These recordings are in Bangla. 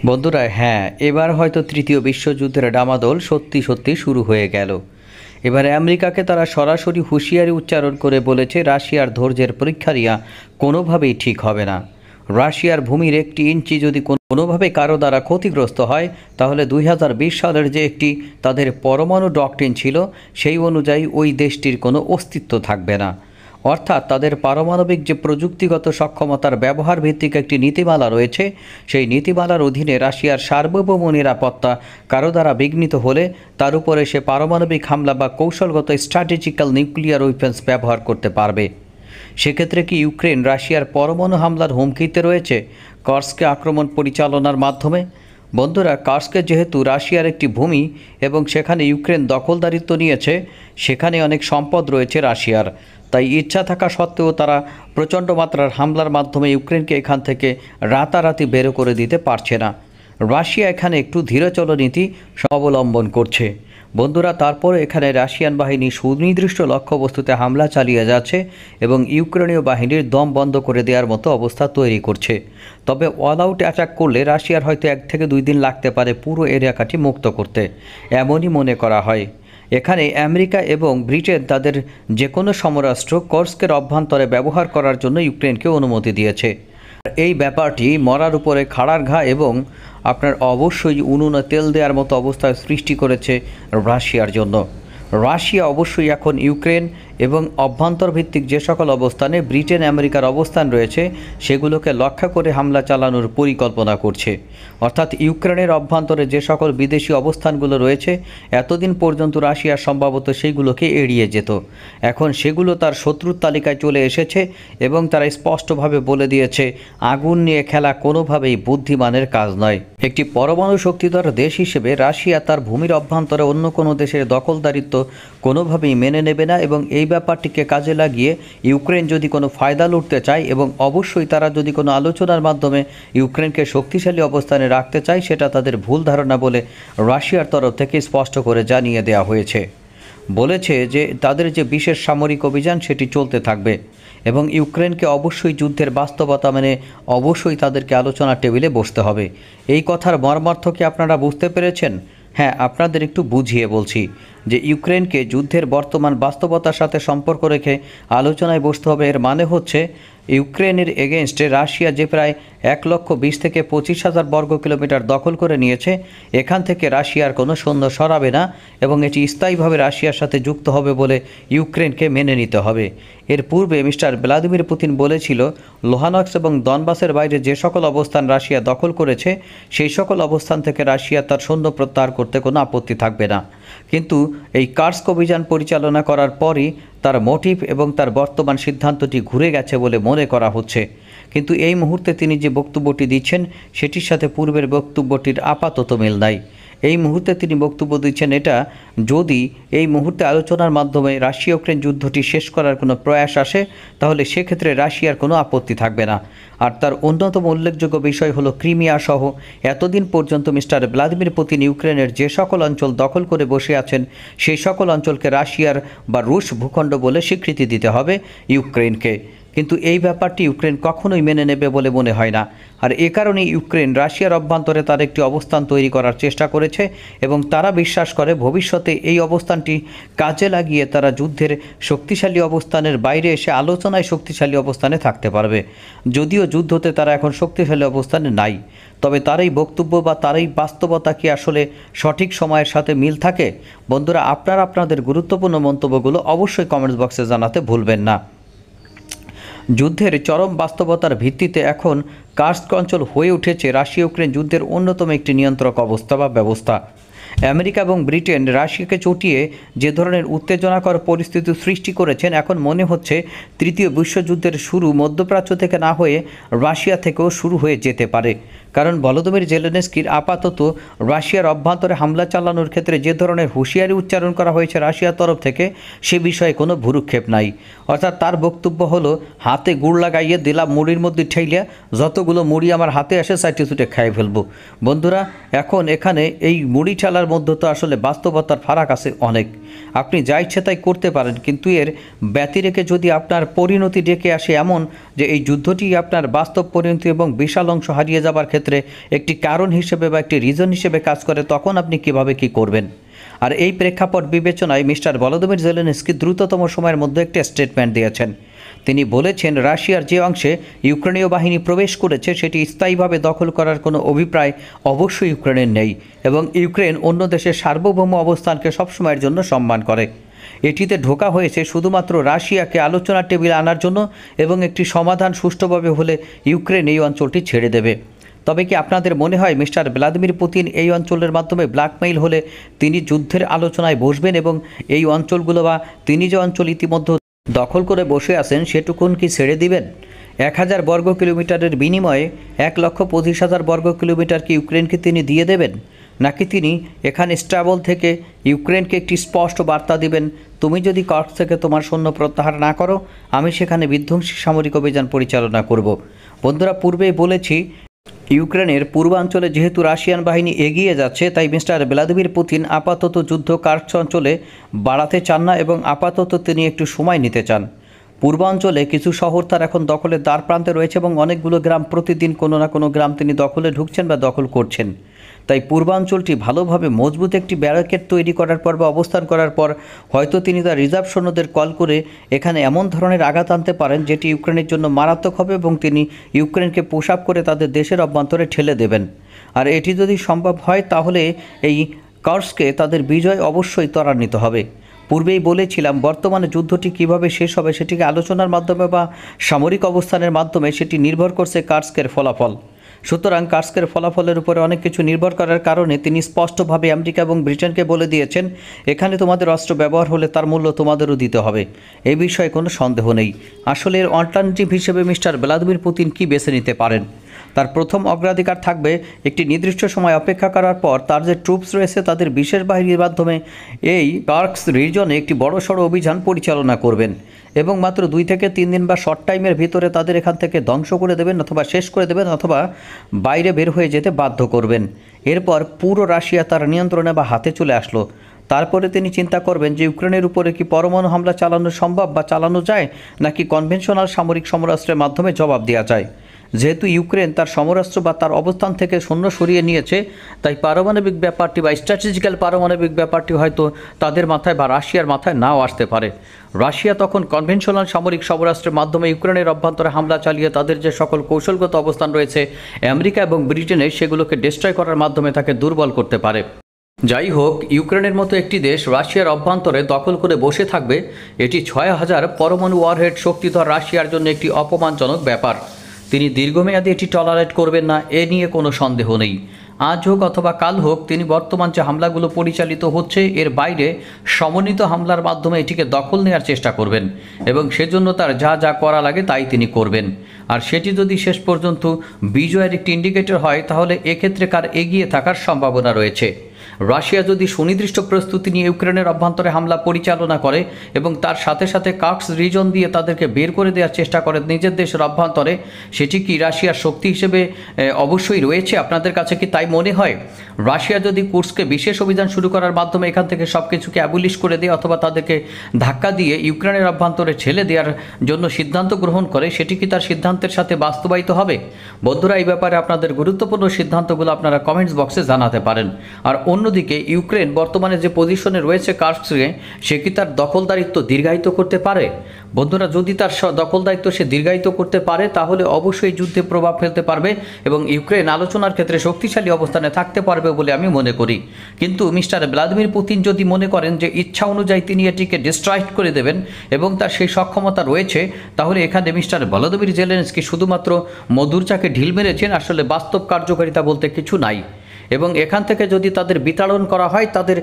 বন্ধুরা, হ্যাঁ, এবার হয়তো তৃতীয় বিশ্বযুদ্ধের ডামাডোল সত্যি সত্যি শুরু হয়ে গেল। এবারে আমেরিকাকে তারা সরাসরি হুঁশিয়ারি উচ্চারণ করে বলেছে রাশিয়ার ধৈর্যের পরীক্ষা নেওয়া কোনোভাবেই ঠিক হবে না। রাশিয়ার ভূমির একটি ইঞ্চি যদি কোনোভাবে কারো দ্বারা ক্ষতিগ্রস্ত হয়, তাহলে 2020 সালের যে একটি তাদের পরমাণু ডকট্রিন ছিল, সেই অনুযায়ী ওই দেশটির কোনো অস্তিত্ব থাকবে না। অর্থাৎ তাদের পারমাণবিক যে প্রযুক্তিগত সক্ষমতার ব্যবহার ভিত্তিক একটি নীতিমালা রয়েছে, সেই নীতিমালার অধীনে রাশিয়ার সার্বভৌম নিরাপত্তা কারো দ্বারা বিঘ্নিত হলে তার উপরে সে পারমাণবিক হামলা বা কৌশলগত স্ট্র্যাটেজিক্যাল নিউক্লিয়ার ওয়েপন্স ব্যবহার করতে পারবে। সেক্ষেত্রে কি ইউক্রেন রাশিয়ার পরমাণু হামলার হুমকিতে রয়েছে কর্স্কে আক্রমণ পরিচালনার মাধ্যমে? বন্ধুরা, কার্স্কে যেহেতু রাশিয়ার একটি ভূমি এবং সেখানে ইউক্রেন দখলদারিত্ব নিয়েছে, সেখানে অনেক সম্পদ রয়েছে রাশিয়ার, তাই ইচ্ছা থাকা সত্ত্বেও তারা প্রচণ্ড মাত্রার হামলার মাধ্যমে ইউক্রেনকে এখান থেকে রাতারাতি বের করে দিতে পারছে না। রাশিয়া এখানে একটু ধীরচল নীতি অবলম্বন করছে। বন্ধুরা, তারপরে এখানে রাশিয়ান বাহিনী সুনির্দিষ্ট লক্ষ্যবস্তুতে হামলা চালিয়ে যাচ্ছে এবং ইউক্রেনীয় বাহিনীর দম বন্ধ করে দেওয়ার মতো অবস্থা তৈরি করছে। তবে অল আউট অ্যাটাক করলে রাশিয়ার হয়তো 1 থেকে 2 দিন লাগতে পারে পুরো এরিয়াটি মুক্ত করতে, এমনই মনে করা হয়। এখানে আমেরিকা এবং ব্রিটেন তাদের যে কোনো সমরাস্ত্র কর্স্কের অভ্যন্তরে ব্যবহার করার জন্য ইউক্রেনকে অনুমতি দিয়েছে। এই ব্যাপারটি মরার উপরে খাড়ার ঘা এবং আপনার অবশ্যই উনুনে তেল দেওয়ার মতো অবস্থার সৃষ্টি করেছে রাশিয়ার জন্য। রাশিয়া অবশ্যই এখন ইউক্রেন এবং অভ্যন্তরভিত্তিক যে সকল অবস্থানে ব্রিটেন আমেরিকার অবস্থান রয়েছে, সেগুলোকে লক্ষ্য করে হামলা চালানোর পরিকল্পনা করছে। অর্থাৎ ইউক্রেনের অভ্যন্তরে যে সকল বিদেশি অবস্থানগুলো রয়েছে, এতদিন পর্যন্ত রাশিয়া সম্ভবত সেইগুলোকে এড়িয়ে যেত। এখন সেগুলো তার শত্রুর তালিকায় চলে এসেছে এবং তারা স্পষ্টভাবে বলে দিয়েছে আগুন নিয়ে খেলা কোনোভাবেই বুদ্ধিমানের কাজ নয়। একটি পরমাণু শক্তিধর দেশ হিসেবে রাশিয়া তার ভূমির অভ্যন্তরে অন্য কোনো দেশের দখলদারিত্ব কোনোভাবেই মেনে নেবে না এবং এই ব্যাপারটিকে কাজে লাগিয়ে ইউক্রেন যদি কোনো ফায়দা লুটতে চায় এবং অবশ্যই তারা যদি কোনো আলোচনার মাধ্যমে ইউক্রেনকে শক্তিশালী অবস্থানে রাখতে চায়, সেটা তাদের ভুল ধারণা বলে রাশিয়ার তরফ থেকে স্পষ্ট করে জানিয়ে দেওয়া হয়েছে। বলেছে যে তাদের যে বিশেষ সামরিক অভিযান সেটি চলতে থাকবে এবং ইউক্রেনকে অবশ্যই যুদ্ধের বাস্তবতা মেনে অবশ্যই তাদেরকে আলোচনার টেবিলে বসতে হবে। এই কথার মর্মার্থ কি আপনারা বুঝতে পেরেছেন? হ্যাঁ, আপনাদের একটু বুঝিয়ে বলছি যে ইউক্রেনকে যুদ্ধের বর্তমান বাস্তবতার সাথে সম্পর্ক রেখে আলোচনায় বসতে হবে। এর মানে হচ্ছে ইউক্রেনের এগেনস্টে রাশিয়া যে প্রায় 1,20,000 থেকে 25,000 বর্গ কিলোমিটার দখল করে নিয়েছে, এখান থেকে রাশিয়ার কোনো সৈন্য সরাবে না এবং এটি স্থায়ীভাবে রাশিয়ার সাথে যুক্ত হবে বলে ইউক্রেনকে মেনে নিতে হবে। এর পূর্বে মিস্টার ভ্লাদিমির পুতিন বলেছিল লোহানস্ক এবং দনবাসের বাইরে যে সকল অবস্থান রাশিয়া দখল করেছে, সেই সকল অবস্থান থেকে রাশিয়া তার সৈন্য প্রত্যাহার করতে কোনো আপত্তি থাকবে না। কিন্তু এই কার্স্ক অভিযান পরিচালনা করার পরই তার মোটিভ এবং তার বর্তমান সিদ্ধান্তটি ঘুরে গেছে বলে মনে করা হচ্ছে। কিন্তু এই মুহূর্তে তিনি যে বক্তব্যটি দিচ্ছেন, সেটির সাথে পূর্বের বক্তব্যটির আপাতত মিল নাই। এই মুহূর্তে তিনি বক্তব্য দিচ্ছেন এটা, যদি এই মুহূর্তে আলোচনার মাধ্যমে রাশিয়া ইউক্রেন যুদ্ধটি শেষ করার কোনো প্রয়াস আসে, তাহলে সেক্ষেত্রে রাশিয়ার কোনো আপত্তি থাকবে না। আর তার অন্যতম উল্লেখযোগ্য বিষয় হলো ক্রিমিয়া সহ এতদিন পর্যন্ত মিস্টার ভ্লাদিমির পুতিন ইউক্রেনের যে সকল অঞ্চল দখল করে বসে আছেন, সেই সকল অঞ্চলকে রাশিয়ার বা রুশ ভূখণ্ড বলে স্বীকৃতি দিতে হবে ইউক্রেনকে। কিন্তু এই ব্যাপারটি ইউক্রেন কখনোই মেনে নেবে বলে মনে হয় না। আর এ কারণে ইউক্রেন রাশিয়ার অভ্যন্তরে তার একটি অবস্থান তৈরি করার চেষ্টা করেছে এবং তারা বিশ্বাস করে ভবিষ্যতে এই অবস্থানটি কাজে লাগিয়ে তারা যুদ্ধের শক্তিশালী অবস্থানের বাইরে এসে আলোচনায় শক্তিশালী অবস্থানে থাকতে পারবে। যদিও যুদ্ধতে তারা এখন শক্তিশালী অবস্থানে নাই, তবে তার এই বক্তব্য বা তার এই বাস্তবতা কি আসলে সঠিক সময়ের সাথে মিল থাকে? বন্ধুরা, আপনারা আপনাদের গুরুত্বপূর্ণ মন্তব্যগুলো অবশ্যই কমেন্টস বক্সে জানাতে ভুলবেন না। যুদ্ধের চরম বাস্তবতার ভিত্তিতে এখন কার্স্ক অঞ্চল হয়ে উঠেছে রাশিয়া ইউক্রেন যুদ্ধের অন্যতম একটি নিয়ন্ত্রক অবস্থা বা ব্যবস্থা। আমেরিকা এবং ব্রিটেন রাশিয়াকে চটিয়ে যে ধরনের উত্তেজনাকর পরিস্থিতি সৃষ্টি করেছেন, এখন মনে হচ্ছে তৃতীয় বিশ্বযুদ্ধের শুরু মধ্যপ্রাচ্য থেকে না হয়ে রাশিয়া থেকেও শুরু হয়ে যেতে পারে। কারণ ভলোদিমির জেলেনস্কির আপাতত রাশিয়ার অভ্যন্তরে হামলা চালানোর ক্ষেত্রে যে ধরনের হুঁশিয়ারি উচ্চারণ করা হয়েছে রাশিয়ার তরফ থেকে, সে বিষয়ে কোনো ভুরুক্ষেপ নাই। অর্থাৎ তার বক্তব্য হলো হাতে গুড় লাগাইয়ে দিলাম মুড়ির মধ্যে ঠেইলিয়া, যতগুলো মুড়ি আমার হাতে আসে সাইটে ছুটে খাই ফেলবো। বন্ধুরা, এখন এখানে এই মুড়ি ঠেলার মধ্যে তো আসলে বাস্তবতার ফারাক আছে অনেক। আপনি যা ইচ্ছে তাই করতে পারেন, কিন্তু এর ব্যতিরেকে যদি আপনার পরিণতি ডেকে আসে এমন যে এই যুদ্ধটি আপনার বাস্তব পরিণতি এবং বিশাল অংশ হারিয়ে যাবার ক্ষেত্রে একটি কারণ হিসেবে বা একটি রিজন হিসেবে কাজ করে, তখন আপনি কিভাবে কি করবেন? আর এই প্রেক্ষাপট বিবেচনায় মিস্টার ভলোদিমির জেলেনস্কি দ্রুততম সময়ের মধ্যে একটি স্টেটমেন্ট দিয়েছেন। তিনি বলেছেন, রাশিয়ার যে অংশে ইউক্রেনীয় বাহিনী প্রবেশ করেছে সেটি স্থায়ীভাবে দখল করার কোনো অভিপ্রায় অবশ্যই ইউক্রেনের নেই, এবং ইউক্রেন অন্য দেশের সার্বভৌম অবস্থানকে সবসময়ের জন্য সম্মান করে। এটিতে ঢোকা হয়েছে শুধুমাত্র রাশিয়াকে আলোচনার টেবিলে আনার জন্য, এবং একটি সমাধান সুষ্ঠুভাবে হলে ইউক্রেন এই অঞ্চলটি ছেড়ে দেবে। তবে কি আপনাদের মনে হয় মিস্টার ভ্লাদিমির পুতিন এই অঞ্চলের মাধ্যমে ব্ল্যাকমেইল হলে তিনি যুদ্ধের আলোচনায় বসবেন এবং এই অঞ্চলগুলো বা তিনি যে অঞ্চল ইতিমধ্যে দখল করে বসে আছেন সেটুকুন কি ছেড়ে দিবেন? 1000 বর্গ কিলোমিটারের বিনিময়ে 1,25,000 বর্গ কিলোমিটার কি ইউক্রেনকে তিনি দিয়ে দেবেন? নাকি তিনি এখানে স্ট্রাবল থেকে ইউক্রেনকে একটি স্পষ্ট বার্তা দিবেন, তুমি যদি কর্স থেকে তোমার সৈন্য প্রত্যাহার না করো, আমি সেখানে বিধ্বংসী সামরিক অভিযান পরিচালনা করব। বন্ধুরা, পূর্বেই বলেছি, ইউক্রেনের পূর্বাঞ্চলে যেহেতু রাশিয়ান বাহিনী এগিয়ে যাচ্ছে, তাই মিস্টার ভ্লাদিমির পুতিন আপাতত যুদ্ধ কার্স অঞ্চলে বাড়াতে চান না এবং আপাতত তিনি একটু সময় নিতে চান। পূর্বাঞ্চলে কিছু শহর তার এখন দখলের দ্বার প্রান্তে রয়েছে এবং অনেকগুলো গ্রাম প্রতিদিন কোনো না কোনো গ্রাম তিনি দখলে ঢুকছেন বা দখল করছেন। তাই পূর্বাঞ্চলটি ভালোভাবে মজবুত একটি ব্যারাকেট তৈরি করার পর বা অবস্থান করার পর হয়তো তিনি তার রিজার্ভ সৈন্যদের কল করে এখানে এমন ধরনের আঘাত আনতে পারেন যেটি ইউক্রেনের জন্য মারাত্মক হবে এবং তিনি ইউক্রেনকে পোশাক করে তাদের দেশের অভ্যন্তরে ঠেলে দেবেন। আর এটি যদি সম্ভব হয় তাহলে এই কার্সকে তাদের বিজয় অবশ্যই ত্বরান্বিত হবে। পূর্বেই বলেছিলাম, বর্তমানে যুদ্ধটি কিভাবে শেষ হবে সেটিকে আলোচনার মাধ্যমে বা সামরিক অবস্থানের মাধ্যমে সেটি নির্ভর করছে কার্সকের ফলাফল। সুতরাং কার্সকের ফলাফলের উপরে অনেক কিছু নির্ভর করার কারণে তিনি স্পষ্টভাবে আমেরিকা এবং ব্রিটেনকে বলে দিয়েছেন, এখানে তোমাদের অস্ত্র ব্যবহার হলে তার মূল্য তোমাদেরও দিতে হবে। এই বিষয়ে কোনো সন্দেহ নেই। আসলে এর অল্টারনেটিভ হিসেবে মিস্টার ভ্লাদিমির পুতিন কি বেছে নিতে পারেন? তার প্রথম অগ্রাধিকার থাকবে একটি নির্দিষ্ট সময় অপেক্ষা করার পর তার যে ট্রুপস রয়েছে তাদের বিশেষ বাহিনীর মাধ্যমে এই কার্স রিজনে একটি বড়সড় অভিযান পরিচালনা করবেন এবং মাত্র 2 থেকে 3 দিন বা শর্ট টাইমের ভিতরে তাদের এখান থেকে ধ্বংস করে দেবেন অথবা শেষ করে দেবেন অথবা বাইরে বের হয়ে যেতে বাধ্য করবেন। এরপর পুরো রাশিয়া তার নিয়ন্ত্রণে বা হাতে চলে আসলো। তারপরে তিনি চিন্তা করবেন যে ইউক্রেনের উপরে কি পরমাণু হামলা চালানো সম্ভব বা চালানো যায়, নাকি কনভেনশনাল সামরিক সমরাস্ত্রের মাধ্যমে জবাব দেওয়া যায়। যেহেতু ইউক্রেন তার সমরাস্ত্র বা তার অবস্থান থেকে সৈন্য সরিয়ে নিয়েছে, তাই পারমাণবিক ব্যাপারটি বা স্ট্র্যাটেজিক্যাল পারমাণবিক ব্যাপারটি হয়তো তাদের মাথায় বা রাশিয়ার মাথায় নাও আসতে পারে। রাশিয়া তখন কনভেনশনাল সামরিক সমরাস্ত্রের মাধ্যমে ইউক্রেনের অভ্যন্তরে হামলা চালিয়ে তাদের যে সকল কৌশলগত অবস্থান রয়েছে আমেরিকা এবং ব্রিটেনের, সেগুলোকে ডিস্ট্রয় করার মাধ্যমে তাকে দুর্বল করতে পারে। যাই হোক, ইউক্রেনের মতো একটি দেশ রাশিয়ার অভ্যন্তরে দখল করে বসে থাকবে, এটি 6000 পরমাণু ওয়ারহেড শক্তিধর রাশিয়ার জন্য একটি অপমানজনক ব্যাপার। তিনি দীর্ঘমেয়াদী এটি টলারেট করবেন না, এ নিয়ে কোনো সন্দেহ নেই। আজ হোক অথবা কাল হোক, তিনি বর্তমান যে হামলাগুলো পরিচালিত হচ্ছে এর বাইরে সমন্বিত হামলার মাধ্যমে এটিকে দখল নেওয়ার চেষ্টা করবেন এবং সেজন্য তার যা যা করা লাগে তাই তিনি করবেন। আর সেটি যদি শেষ পর্যন্ত বিজয়ের একটি ইন্ডিকেটর হয়, তাহলে এক্ষেত্রে কার এগিয়ে থাকার সম্ভাবনা রয়েছে। রাশিয়া যদি সুনির্দিষ্ট প্রস্তুতি নিয়ে ইউক্রেনের অভ্যন্তরে হামলা পরিচালনা করে এবং তার সাথে সাথে কার্স রিজন দিয়ে তাদেরকে বের করে দেওয়ার চেষ্টা করে নিজের দেশের অভ্যন্তরে, সেটি কি রাশিয়ার শক্তি হিসেবে অবশ্যই রয়েছে? আপনাদের কাছে কি তাই মনে হয়? রাশিয়া যদি কুর্স্কে বিশেষ অভিযান শুরু করার মাধ্যমে এখান থেকে সব কিছুকে অ্যাবলিশ করে দেয় অথবা তাদেরকে ধাক্কা দিয়ে ইউক্রেনের অভ্যন্তরে ঠেলে দেওয়ার জন্য সিদ্ধান্ত গ্রহণ করে, সেটি কি তার সিদ্ধান্তের সাথে বাস্তবায়িত হবে? বন্ধুরা, এই ব্যাপারে আপনাদের গুরুত্বপূর্ণ সিদ্ধান্তগুলো আপনারা কমেন্টস বক্সে জানাতে পারেন। আর অন্যদিকে ইউক্রেন বর্তমানে যে পজিশনে রয়েছে কার্সকে, সে কি তার দখলদারিত্ব দীর্ঘায়িত করতে পারে? বন্ধুরা, যদি তার দখলদারিত্ব সে দীর্ঘায়িত করতে পারে, তাহলে অবশ্যই যুদ্ধে প্রভাব ফেলতে পারবে এবং ইউক্রেন আলোচনার ক্ষেত্রে শক্তিশালী অবস্থানে থাকতে পারবে বলে আমি মনে করি। কিন্তু মিস্টার ভ্লাদিমির পুতিন যদি মনে করেন যে ইচ্ছা অনুযায়ী তিনি এটিকে ডিস্ট্রয় করে দেবেন এবং তার সেই সক্ষমতা রয়েছে, তাহলে এখানে মিস্টার ভলোদিমির জেলেনস্কি শুধুমাত্র মধুর চাকে ঢিল মেরেছেন, আসলে বাস্তব কার্যকারিতা বলতে কিছু নাই। এবং এখান থেকে যদি তাদের বিতাড়ন করা হয়, তাদের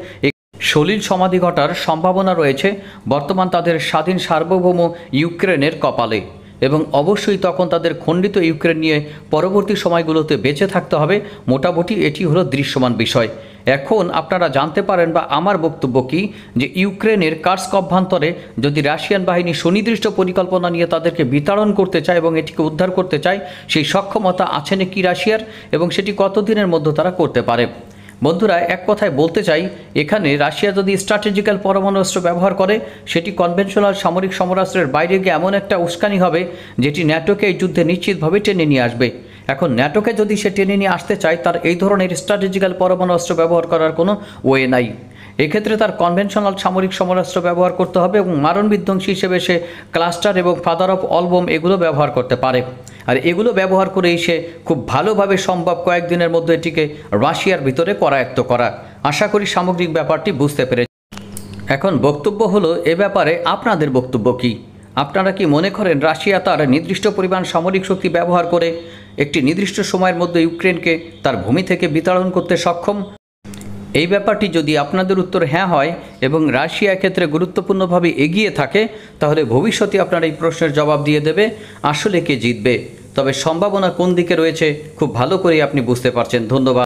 সলিল সমাধি ঘটার সম্ভাবনা রয়েছে বর্তমান তাদের স্বাধীন সার্বভৌম ইউক্রেনের কপালে, এবং অবশ্যই তখন তাদের খণ্ডিত ইউক্রেন নিয়ে পরবর্তী সময়গুলোতে বেঁচে থাকতে হবে। মোটামুটি এটি হলো দৃশ্যমান বিষয়। এখন আপনারা জানতে পারেন বা আমার বক্তব্য কি, যে ইউক্রেনের কার্স্ক অভ্যন্তরে যদি রাশিয়ান বাহিনী সুনির্দিষ্ট পরিকল্পনা নিয়ে তাদেরকে বিতাড়ন করতে চায় এবং এটিকে উদ্ধার করতে চায়, সেই সক্ষমতা আছে নাকি রাশিয়ার, এবং সেটি কতদিনের মধ্যে তারা করতে পারে। বন্ধুরা, এক কথায় বলতে চাই, এখানে রাশিয়া যদি স্ট্র্যাটেজিক্যাল পরমাণু অস্ত্র ব্যবহার করে, সেটি কনভেনশনাল সামরিক সমরাস্ত্রের বাইরে গিয়ে এমন একটা উস্কানি হবে যেটি ন্যাটোকে এই যুদ্ধে নিশ্চিতভাবে টেনে নিয়ে আসবে। এখন ন্যাটোকে যদি সে টেনে নিয়ে আসতে চায়, তার এই ধরনের স্ট্র্যাটেজিক্যাল পরমাণু অস্ত্র ব্যবহার করার কোনো ওয়ে নাই। এক্ষেত্রে তার কনভেনশনাল সামরিক সমরাস্ত্র ব্যবহার করতে হবে এবং মারণ বিধ্বংসী হিসেবে সে ক্লাস্টার এবং ফাদার অফ অল বোম এগুলো ব্যবহার করতে পারে। আর এগুলো ব্যবহার করেই সে খুব ভালোভাবে সম্ভব কয়েকদিনের মধ্যে এটিকে রাশিয়ার ভিতরে করায়ত্ত করা। আশা করি সামগ্রিক ব্যাপারটি বুঝতে পেরেছি। এখন বক্তব্য হলো, এ ব্যাপারে আপনাদের বক্তব্য কী? আপনারা কি মনে করেন রাশিয়া তার নির্দিষ্ট পরিমাণ সামরিক শক্তি ব্যবহার করে একটি নির্দিষ্ট সময়ের মধ্যে ইউক্রেনকে তার ভূমি থেকে বিতাড়ন করতে সক্ষম? এই ব্যাপারটি যদি আপনাদের উত্তর হ্যাঁ হয় এবং রাশিয়া ক্ষেত্রে গুরুত্বপূর্ণভাবে এগিয়ে থাকে, তাহলে ভবিষ্যতে আপনার এই প্রশ্নের জবাব দিয়ে দেবে আসলে কে জিতবে। তবে সম্ভাবনা কোন দিকে রয়েছে খুব ভালো করেই আপনি বুঝতে পারছেন। ধন্যবাদ।